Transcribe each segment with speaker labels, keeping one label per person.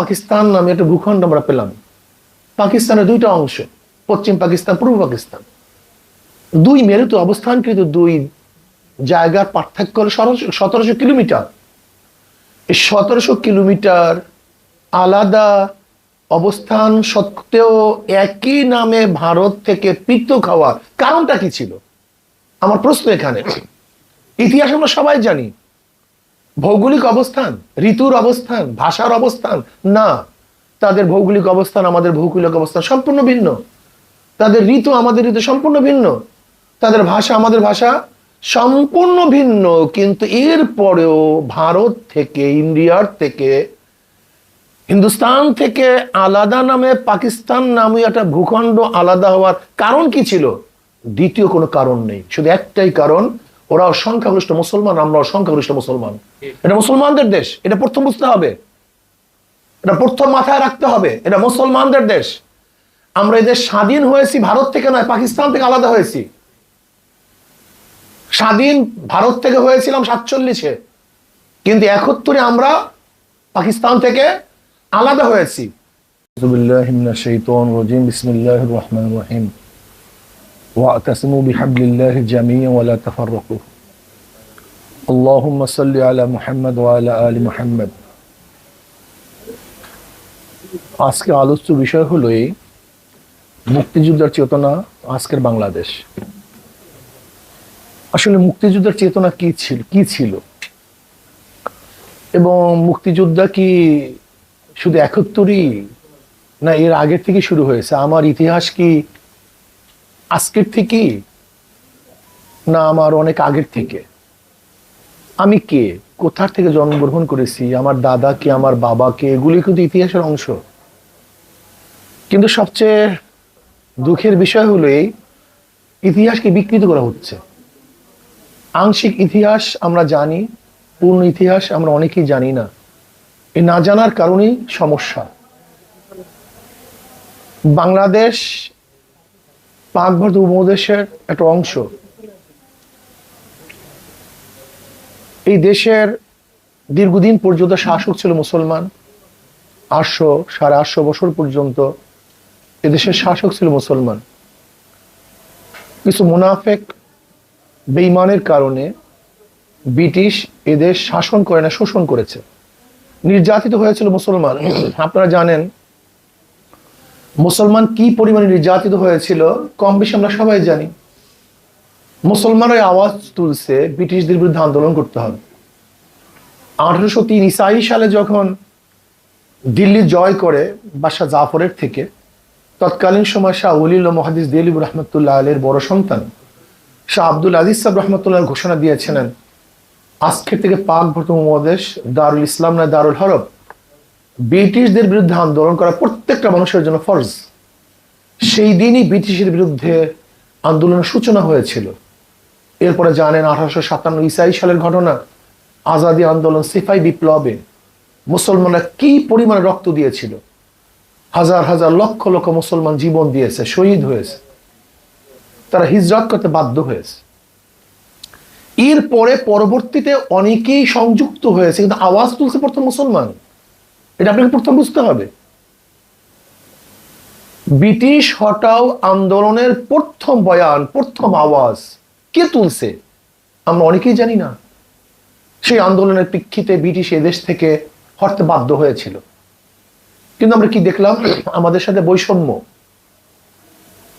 Speaker 1: পাকিস্তান নামে একটা ভূখণ্ড আমরা পেলাম। পাকিস্তানের দুইটা অংশ, পশ্চিম পাকিস্তান, পূর্ব পাকিস্তান। দুই মেরুতে অবস্থানকৃত দুই জায়গার পার্থক্য হল 1700 কিলোমিটার। এই 1700 কিলোমিটার আলাদা অবস্থান সত্ত্বেও একই নামে ভারত থেকে পৃথক হওয়ার কারণটা কি ছিল? আমার প্রশ্ন এখানে। ইতিহাস আমরা সবাই জানি, ভৌগোলিক অবস্থান, ঋতুর অবস্থান, ভাষার অবস্থান না। তাদের ভৌগোলিক অবস্থান আমাদের ভৌগোলিক অবস্থান সম্পূর্ণ ভিন্ন, তাদের ঋতু আমাদের ঋতু সম্পূর্ণ ভিন্ন, তাদের ভাষা আমাদের ভাষা সম্পূর্ণ ভিন্ন। কিন্তু এরপরেও ভারত থেকে, ইন্ডিয়ার থেকে, হিন্দুস্তান থেকে আলাদা নামে পাকিস্তান নামে একটা ভূখণ্ড আলাদা হওয়ার কারণ কি ছিল? দ্বিতীয় কোনো কারণ নেই, শুধু একটাই কারণ, ওরা সংখ্যাগরিষ্ঠ মুসলমান, আমরা সংখ্যাগরিষ্ঠ মুসলমান। এটা মুসলমানদের দেশ, এটা প্রথম বুঝতে হবে, এটা প্রথম মাথায় রাখতে হবে। এটা মুসলমানদের দেশ। আমরা এই দেশ স্বাধীন হয়েছি ভারত থেকে নয়, পাকিস্তান থেকে আলাদা হয়েছি। স্বাধীন ভারত থেকে হয়েছিলাম 47-এ, কিন্তু 71-এ আমরা পাকিস্তান থেকে আলাদা হয়েছি। বিসমিল্লাহির রহমানির রহিম। ওয়াতাসিমু বিহাবলিল্লাহি জামিআন ওয়া লা তাফাররাকু। আল্লাহুম্মা সাল্লি আলা মুহাম্মাদ ওয়া আলা আলি মুহাম্মাদ। আজকে আলোচ্য বিষয় হলো এই মুক্তিযুদ্ধের চেতনা, আজকের বাংলাদেশ। আসলে মুক্তিযুদ্ধের চেতনা কি ছিল এবং মুক্তিযুদ্ধ কি শুধু 71-ই না এর আগের থেকে শুরু হয়েছে? আমার ইতিহাস কি আজকের থেকে না আমার অনেক আগের থেকে? আমি কে, কোথা থেকে জন্মগ্রহণ করেছি, আমার দাদা কে, আমার বাবা কে, এগুলি কিন্তু ইতিহাসের অংশ। কিন্তু সবচেয়ে দুঃখের বিষয় হলো এই ইতিহাসকে বিকৃত করা হচ্ছে। আংশিক ইতিহাস আমরা জানি, পূর্ণ ইতিহাস আমরা অনেকেই জানি না। এই না জানার কারণেই সমস্যা। বাংলাদেশ পাক ভারত উপমহাদেশের একটা অংশ। এই দেশের দীর্ঘদিন পর্যন্ত শাসক ছিল মুসলমান। 800-850 বছর পর্যন্ত এদেশের শাসক ছিল মুসলমান। কিছু মুনাফেক বেঈমানের কারণে ব্রিটিশ এদেশ শাসন করে না, শোষণ করেছে, নির্যাতিত হয়েছিল মুসলমান। আপনারা জানেন মুসলমান কি পরিমাণে নির্যাতিত হয়েছিল, কম বেশি আমরা সবাই জানি। মুসলমানরা আওয়াজ তুলছে ব্রিটিশদের বিরুদ্ধে আন্দোলন করতে হবে। 1803 ঈসাই সালে যখন দিল্লি জয় করে বাদশাহ জাফরের থেকে, তৎকালীন সময় শাহ ওলিউল্লাহ মুহাদ্দিস দেহলভী রহমতুল্লাহ আলাইহির বড় সন্তান শাহ আব্দুল আজিজ সাহেব রহমতুল্লাহ ঘোষণা দিয়েছিলেন, আজকে থেকে পাক ভারত উপমহাদেশ দারুল ইসলাম নয় দারুল হরব। ব্রিটিশদের বিরুদ্ধে আন্দোলন করা প্রত্যেকটা মানুষের জন্য ফরজ। সেই দিনই ব্রিটিশের বিরুদ্ধে আন্দোলনের সূচনা হয়েছিল। এরপরে জানেন 1857 ঈসাই সালের ঘটনা, আজাদি আন্দোলন, সিপাহী বিপ্লবে মুসলমানরা কি পরিমাণে রক্ত দিয়েছিল। হাজার হাজার লক্ষ লক্ষ মুসলমান জীবন দিয়েছে, শহীদ হয়েছে, তারা হিজরত করতে বাধ্য হয়েছে। এরপরে পরবর্তীতে অনেকেই সংযুক্ত হয়েছে, কিন্তু আওয়াজ তুলছে প্রথম মুসলমান। এটা আপনাকে প্রথম বুঝতে হবে। ব্রিটিশ হটাও আন্দোলনের প্রথম বয়ান, প্রথম আওয়াজ কে তুলছে আমরা অনেকেই জানি না। সেই আন্দোলনের প্রেক্ষিতে ব্রিটিশ এদেশ থেকে হটতে বাধ্য হয়েছিল। কিন্তু আমরা কি দেখলাম? আমাদের সাথে বৈষম্য,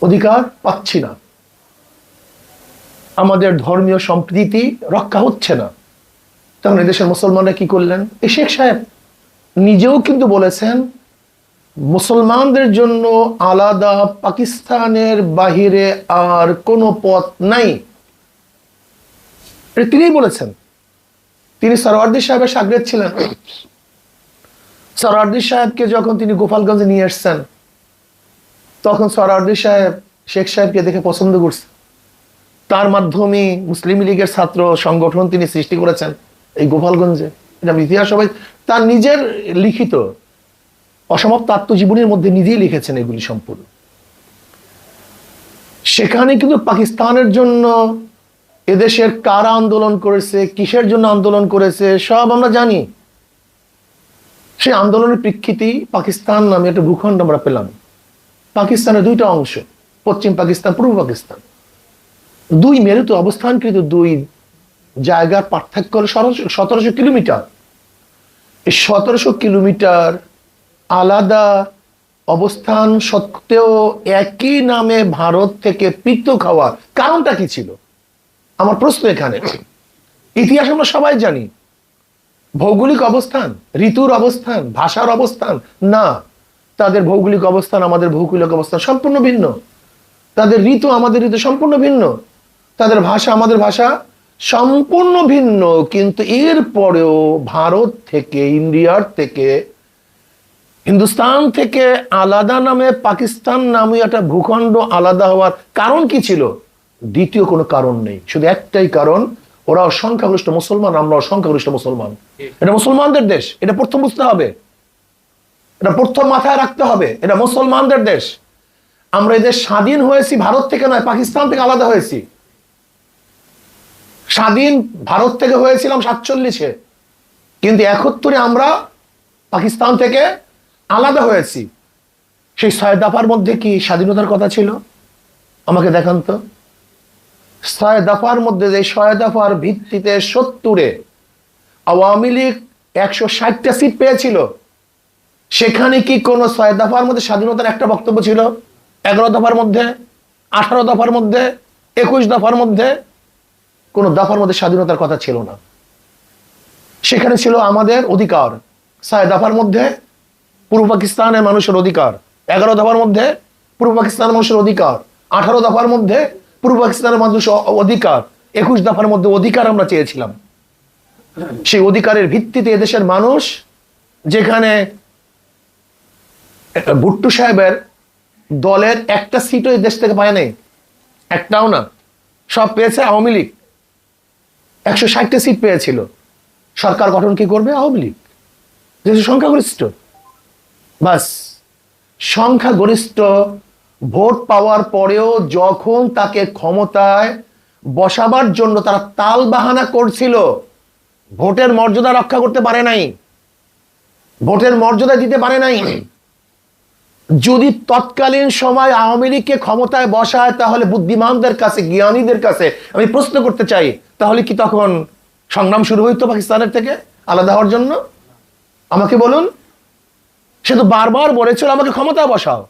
Speaker 1: অধিকার পাচ্ছি না, আমাদের ধর্মীয় সম্প্রীতি রক্ষা হচ্ছে না। তখন এদেশের মুসলমানরা কি করলেন? এই শেখ সাহেব নিজেও কিন্তু বলেছেন মুসলমানদের জন্য আলাদা পাকিস্তানের বাহিরে আর কোনো পথ নাই। তিনিই বলেছেন। তিনি সরওয়ার্দী সাহেবের শাগরেদ ছিলেন। সরওয়ার্দী সাহেবকে যখন তিনি গোপালগঞ্জে নিয়ে এসছেন, তখন সরওয়ার্দী সাহেব শেখ সাহেবকে দেখে পছন্দ করছে। তার মাধ্যমে মুসলিম লীগের ছাত্র সংগঠন তিনি সৃষ্টি করেছেন এই গোপালগঞ্জে। এটা ইতিহাস সবাই, তার নিজের লিখিত অসমাপ্ত আত্মজীবনীর মধ্যে নিজেই লিখেছেন এগুলি সম্পূর্ণ। সেখানে কিন্তু পাকিস্তানের জন্য এদেশের কারা আন্দোলন করেছে, কিসের জন্য আন্দোলন করেছে সব আমরা জানি। সেই আন্দোলনের প্রেক্ষিতেই পাকিস্তান নামে একটা ভূখণ্ড আমরা পেলাম। পাকিস্তানের দুইটা অংশ, পশ্চিম পাকিস্তান, পূর্ব পাকিস্তান। দুই মেরুতে অবস্থানকৃত দুই জায়গার পার্থক্য হল 1700 কিলোমিটার। এই 1700 কিলোমিটার আলাদা অবস্থান সত্ত্বেও একই নামে ভারত থেকে পৃথক হওয়ার কারণটা কি ছিল? আমার প্রশ্ন এখানে। ইতিহাস আমরা সবাই জানি, ভৌগোলিক অবস্থান, ঋতুর অবস্থান, ভাষার অবস্থান না। তাদের ভৌগোলিক অবস্থান আমাদের ভৌগোলিক অবস্থান সম্পূর্ণ ভিন্ন, তাদের ঋতু আমাদের ঋতু সম্পূর্ণ ভিন্ন, তাদের ভাষা আমাদের ভাষা সম্পূর্ণ ভিন্ন। কিন্তু এরপরেও ভারত থেকে, ইন্ডিয়ার থেকে, হিন্দুস্তান থেকে আলাদা নামে পাকিস্তান নামে একটা ভূখণ্ড আলাদা হওয়ার কারণ কি ছিল? দ্বিতীয় কোনো কারণ নেই, শুধু একটাই কারণ, ওরা সংখ্যাগরিষ্ঠ মুসলমান, আমরা সংখ্যাগরিষ্ঠ মুসলমান। এটা মুসলমানদের দেশ, এটা প্রথম বুঝতে হবে, এটা প্রথম মাথায় রাখতে হবে। এটা মুসলমানদের দেশ। আমরা এদের স্বাধীন হয়েছি ভারত থেকে নয়, পাকিস্তান থেকে আলাদা হয়েছি। স্বাধীন ভারত থেকে হয়েছিলাম 47-এ, কিন্তু 71-এ আমরা পাকিস্তান থেকে আলাদা হয়েছি। সেই 6 দফার মধ্যে কি স্বাধীনতার কথা ছিল? আমাকে দেখান তো। 6 দফার মধ্যে, যে 6 দফার ভিত্তিতে 70-এ আওয়ামী লীগ 160টা সিট পেয়েছিল, সেখানে কি কোন 6 দফার মধ্যে স্বাধীনতার একটা বক্তব্য ছিল? 11 দফার মধ্যে, 18 দফার মধ্যে, 21 দফার মধ্যে কোন দফার মধ্যে স্বাধীনতার কথা ছিল না। সেখানে ছিল আমাদের অধিকার। 6 দফার মধ্যে পূর্ব পাকিস্তানের মানুষের অধিকার, 11 দফার মধ্যে পূর্ব পাকিস্তানের মানুষের অধিকার, 18 দফার মধ্যে পূর্ব পাকিস্তানের মানুষের অধিকার, 21 দফার মধ্যে অধিকার আমরা চেয়েছিলাম। সেই অধিকারের ভিত্তিতে এদেশের মানুষ, যেখানে ভুট্টো সাহেবের দলের একটা সিটও এই দেশ থেকে পায় নাই, একটাও না, সব পেয়েছে আওয়ামী লীগ। 160টা সিট পেয়েছিল। সরকার গঠন কি করবে? আওয়ামী লীগ, যেহেতু সংখ্যাগরিষ্ঠ। বাস, সংখ্যাগরিষ্ঠ ভোট পাওয়ার পরেও যখন তাকে ক্ষমতায় বসাবার জন্য তারা তাল বাহানা করছিল, ভোটের মর্যাদা রক্ষা করতে পারে নাই, ভোটের মর্যাদা দিতে পারে নাই। যদি তৎকালীন সময় আওয়ামী লীগকে ক্ষমতায় বসায়, তাহলে বুদ্ধিমানদের কাছে, জ্ঞানীদের কাছে আমি প্রশ্ন করতে চাই, তাহলে কি তখন সংগ্রাম শুরু হইতো পাকিস্তানের থেকে আলাদা হওয়ার জন্য? আমাকে বলুন। সে তো বারবার বলেছিল আমাকে ক্ষমতায় বসাও,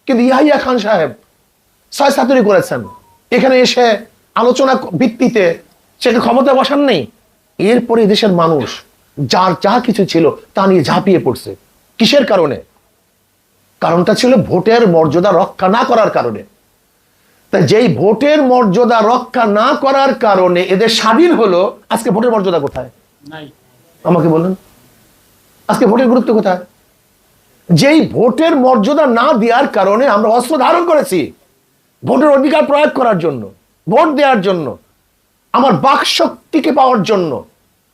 Speaker 1: কিন্তু ইয়াহিয়া খান সাহেব 6-7 করেছেন, এখানে এসে আলোচনা ভিত্তিতে সেটা ক্ষমতায় বসান নেই। এরপরে দেশের মানুষ যার যা কিছু ছিল তা নিয়ে ঝাঁপিয়ে পড়ছে। কিসের কারণে? কারণটা ছিল ভোটের মর্যাদা রক্ষা না করার কারণে। তাই যেই ভোটের মর্যাদা রক্ষা না করার কারণে এদের স্বাধীন হলো, আজকে ভোটের মর্যাদা কোথায়? আমাকে বলুন, আজকে ভোটের গুরুত্ব কোথায়? যেই ভোটের মর্যাদা না দেওয়ার কারণে আমরা অস্ত্র ধারণ করেছি ভোটের অধিকার প্রয়োগ করার জন্য, ভোট দেওয়ার জন্য, আমার বাক শক্তিকে পাওয়ার জন্য,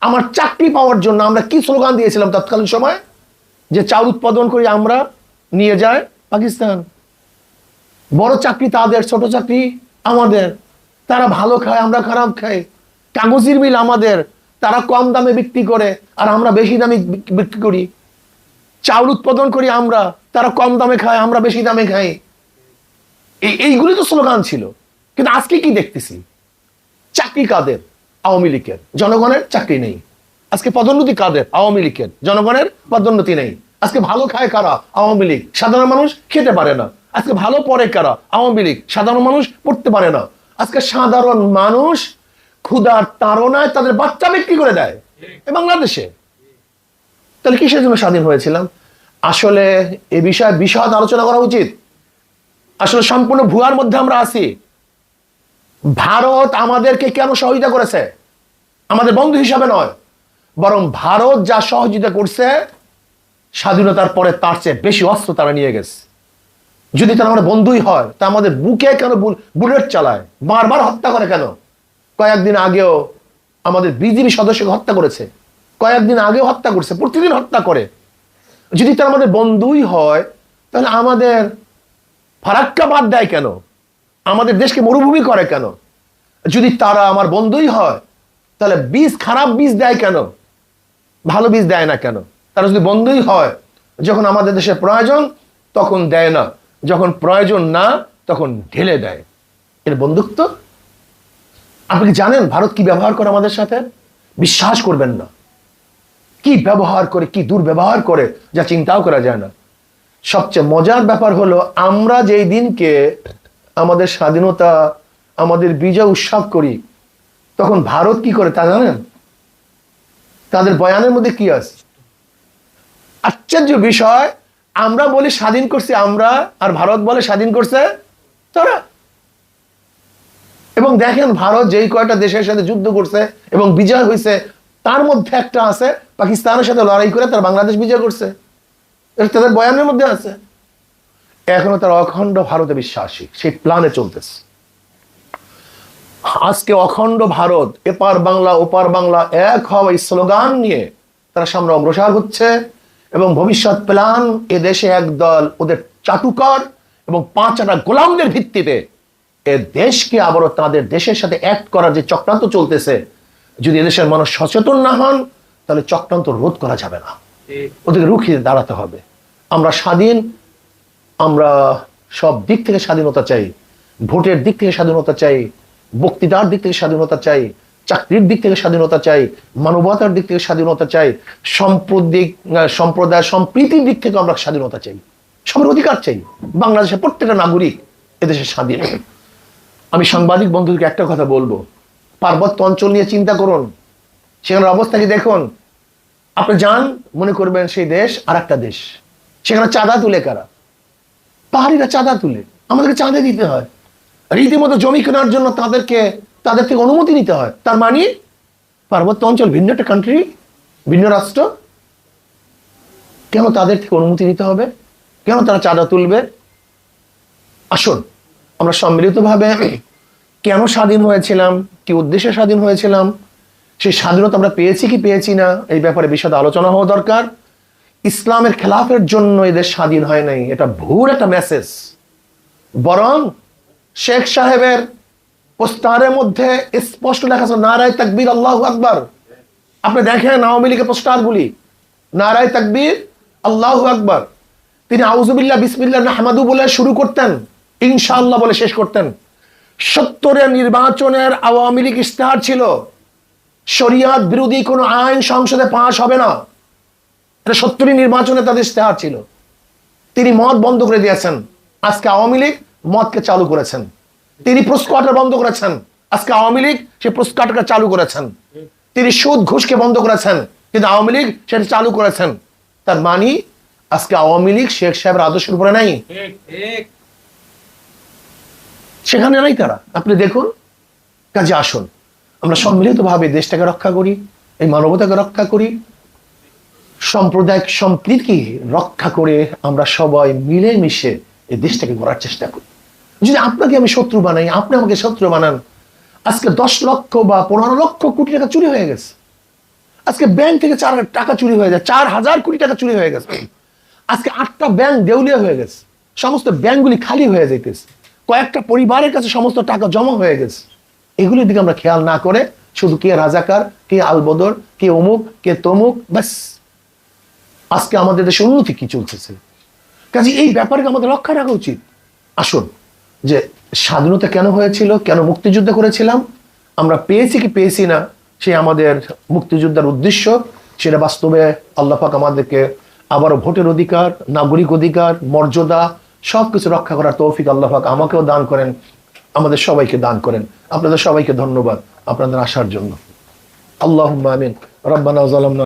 Speaker 1: আমার চাকরি পাওয়ার জন্য। আমরা কি স্লোগান দিয়েছিলাম তৎকালীন সময়? যে চাউল উৎপাদন করি আমরা, নিয়ে যায় পাকিস্তান। বড় চাকরি তাদের, ছোট চাকরি আমাদের। তারা ভালো খায়, আমরা খারাপ খাই। কাগজের মিল আমাদের, তারা কম দামে বিক্রি করে আর আমরা বেশি দামে বিক্রি করি। চাউল উৎপাদন করি আমরা, তারা কম দামে খায়, আমরা বেশি দামে খাই। এইগুলি তো স্লোগান ছিল। কিন্তু আজকে কি দেখতেছি? চাকরি কাদের? আওয়ামী লীগের। জনগণের চাকরি নেই। আজকে পদোন্নতি কাদের? আওয়ামী লীগের। জনগণের পদোন্নতি নেই। আজকে ভালো খায় কারা? আওয়ামী লীগ। সাধারণ মানুষ খেতে পারে না। আজকে ভালো পড়ে কারা? আওয়ামী লীগ। সাধারণ মানুষ পড়তে পারে না। আজকে সাধারণ মানুষ ক্ষুধার তাড়নায় তাদের বাচ্চা বিক্রি করে দেয় বাংলাদেশে। তাহলে কিসের জন্য স্বাধীন হয়েছিলাম? আসলে এ বিষয়ে বিশদ আলোচনা করা উচিত। আসলে সম্পূর্ণ ভুয়ার মধ্যে আমরা আছি। ভারত আমাদেরকে কেন সহযোগিতা করেছে? আমাদের বন্ধু হিসাবে নয়, বরং ভারত যা সহযোগিতা করছে স্বাধীনতার পরে তার চেয়ে বেশি অস্ত্র তারা নিয়ে গেছে। যদি তারা আমাদের বন্ধুই হয়, তা আমাদের বুকে কেন বুলেট চালায়, বারবার হত্যা করে কেন? কয়েকদিন আগেও আমাদের বিজিবি সদস্যকে হত্যা করেছে, কয়েকদিন আগেও হত্যা করছে, প্রতিদিন হত্যা করে। যদি তারা আমাদের বন্ধুই হয়, তাহলে আমাদের ফারাক্কা বাদ দেয় কেন? আমাদের দেশকে মরুভূমি করে কেন? যদি তারা আমার বন্ধুই হয়, তাহলে বীজ, খারাপ বীজ দেয় কেন? ভালো বীজ দেয় না কেন? তারা যদি বন্ধুই হয়, যখন আমাদের দেশে প্রয়োজন তখন দেয় না, যখন প্রয়োজন না তখন ঢেলে দেয়। এর বন্ধুত্ব। আপনি কি জানেন ভারত কি ব্যবহার করে আমাদের সাথে? বিশ্বাস করবেন না, কি ব্যবহার করে, কি দুর্ব্যবহার করে, যা চিন্তাও করা যায় না। সবচেয়ে মজার ব্যাপার হলো, আমরা যেই দিনকে আমাদের স্বাধীনতা, আমাদের বিজয় উৎসব করি, তখন ভারত কি করে তা জানেন? তাদের বয়ানের মধ্যে কি আছে? আশ্চর্য বিষয়, আমরা বলি স্বাধীন করছি আমরা, আর ভারত বলে স্বাধীন করছে তারা। এবং দেখেন, ভারত যেই কয়টা দেশের সাথে যুদ্ধ করছে এবং বিজয় হয়েছে, তার মধ্যে একটা আছে পাকিস্তানের সাথে লড়াই করে তারা বাংলাদেশ বিজয় করছে, এটা তাদের বয়ানের মধ্যে আছে। এখনো তারা অখণ্ড ভারতে বিশ্বাসী, সেই প্ল্যানে চলতেছে। আজকে অখণ্ড ভারত, এপার বাংলা ওপার বাংলা এক হওয়া, এই স্লোগান নিয়ে তারা সামনে অগ্রসর হচ্ছে। এবং ভবিষ্যৎ প্ল্যান, এ দেশে একদল ওদের চাটুকর এবং পাঁচটা গোলামদের ভিত্তিতে এ দেশকে আবারও তাদের দেশের সাথে এক করার যে চক্রান্ত চলতেছে, যদি এদেশের মানুষ সচেতন না হন, তাহলে চক্রান্ত রোধ করা যাবে না, ওদেরকে রুখিয়ে দাঁড়াতে হবে। আমরা স্বাধীন, আমরা সব দিক থেকে স্বাধীনতা চাই, ভোটের দিক থেকে স্বাধীনতা চাই, বক্তৃতার দিক থেকে স্বাধীনতা চাই, চাকরির দিক থেকে স্বাধীনতা চাই, মানবতার দিক থেকে স্বাধীনতা চাই, সম্প্রদায় সম্প্রীতির দিক থেকে আমরা স্বাধীনতা চাই, সবার অধিকার চাই। বাংলাদেশের প্রত্যেকটা নাগরিক এদেশের স্বাধীন। আমি সাংবাদিক বন্ধুদেরকে একটা কথা বলবো, পার্বত্য অঞ্চল নিয়ে চিন্তা করুন, সেখানের অবস্থা কি দেখুন। আপনি যান, মনে করবেন সেই দেশ আর একটা দেশ। সেখানে চাঁদা তুলে কারা? পাহাড়িরা চাঁদা তুলে, আমাদেরকে চাঁদা দিতে হয়। রীতিমতো জমি কেনার জন্য তাদের থেকে অনুমতি নিতে হয়। তার মানে পার্বত্য অঞ্চল ভিন্ন একটা কান্ট্রি, ভিন্ন রাষ্ট্র, কেন তাদের থেকে অনুমতি নিতে হবে? কেন তারা চাঁদা তুলবে? আসুন, আমরা সম্মিলিতভাবে কেন স্বাধীন হয়েছিলাম, কি উদ্দেশ্যে স্বাধীন হয়েছিলাম, সেই স্বাধীনতা আমরা পেয়েছি কি পেয়েছি না, এই ব্যাপারে বিশদ আলোচনা হওয়া দরকার। ইসলামের খেলাফের জন্য এদের স্বাধীন হয় নাই, এটা ভুল একটা মেসেজ। বরং শেখ সাহেবের পোস্টারের মধ্যে স্পষ্ট লেখা আছে নারায়ে তাকবীর আল্লাহু আকবার। আপনি দেখেন আওয়ামী লীগের পোস্টারগুলি, নারায়ে তাকবীর আল্লাহু আকবার। তিনি আউযুবিল্লাহ বিসমিল্লাহ নাহমাদু বলে শুরু করতেন, ইনশাআল্লাহ বলে শেষ করতেন। ৭০-এর নির্বাচনের আওয়ামী লীগ ইশতেহার ছিল, শরিয়াত বিরোধী কোনো আইন সংসদে পাস হবে না, এটা ৭০ নির্বাচনে তাদের ইশতেহার ছিল। তিনি মদ বন্ধ করে দিয়েছেন, আজকে আওয়ামী লীগ মদকে চালু করেছেন। তিনি প্রস্কোয়াটার বন্ধ করেছেন, আজকে আওয়ামী লীগ সে প্রস্কোয়াটাকে চালু করেছেন। তিনি সুদ ঘুষকে বন্ধ করেছেন, কিন্তু আওয়ামী লীগ সেটা চালু করেছেন। তার মানে আজকে আওয়ামী লীগ শেখ সাহেবের আদর্শের উপরে নাই, সেখানে নাই তারা। আপনি দেখুন, কাজে আসুন আমরা সম্মিলিতভাবে দেশটাকে রক্ষা করি, এই মানবতাকে রক্ষা করি, সাম্প্রদায়িক সম্প্রীতি রক্ষা করে আমরা সবাই মিলেমিশে এই দেশটাকে গড়ার চেষ্টা করি। যদি আপনাকে আমি শত্রু বানাই, আপনি আমাকে শত্রু বানান, আজকে 10 লক্ষ বা 15 লক্ষ কোটি টাকা চুরি হয়ে গেছে। আজকে ব্যাংক থেকে টাকা চুরি হয়ে যায়, 4,000 কোটি টাকা চুরি হয়ে গেছে। আজকে 8টা ব্যাংক দেউলিয়া হয়ে গেছে, সমস্ত ব্যাংকগুলি খালি হয়ে যাইতেছে, কয়েকটা পরিবারের কাছে সমস্ত টাকা জমা হয়ে গেছে। এগুলির দিকে আমরা খেয়াল না করে শুধু কে রাজাকার, কে আলবদর, কে অমুক, কে তমুক, ব্যাস। আজকে আমাদের দেশে উন্নতি কি চলতেছে, কাজে এই ব্যাপারকে আমাদের লক্ষ্য রাখা উচিত। আসুন, যে স্বাধীনতা কেন হয়েছিল, কেন মুক্তিযুদ্ধ করেছিলাম, আমরা পেয়েছি কি পেয়েছি না, সে আমাদের মুক্তিযুদ্ধের উদ্দেশ্য, সেটা বাস্তবে আল্লাহ পাক আমাদেরকে আবারও ভোটের অধিকার, নাগরিক অধিকার, মর্যাদা সবকিছু রক্ষা করার তৌফিক আল্লাহ পাক আমাকেও দান করেন, আমাদের সবাইকে দান করেন। আপনাদের সবাইকে ধন্যবাদ আপনাদের আসার জন্য। আল্লাহুম্মা আমিন। রব্বানা যালামনা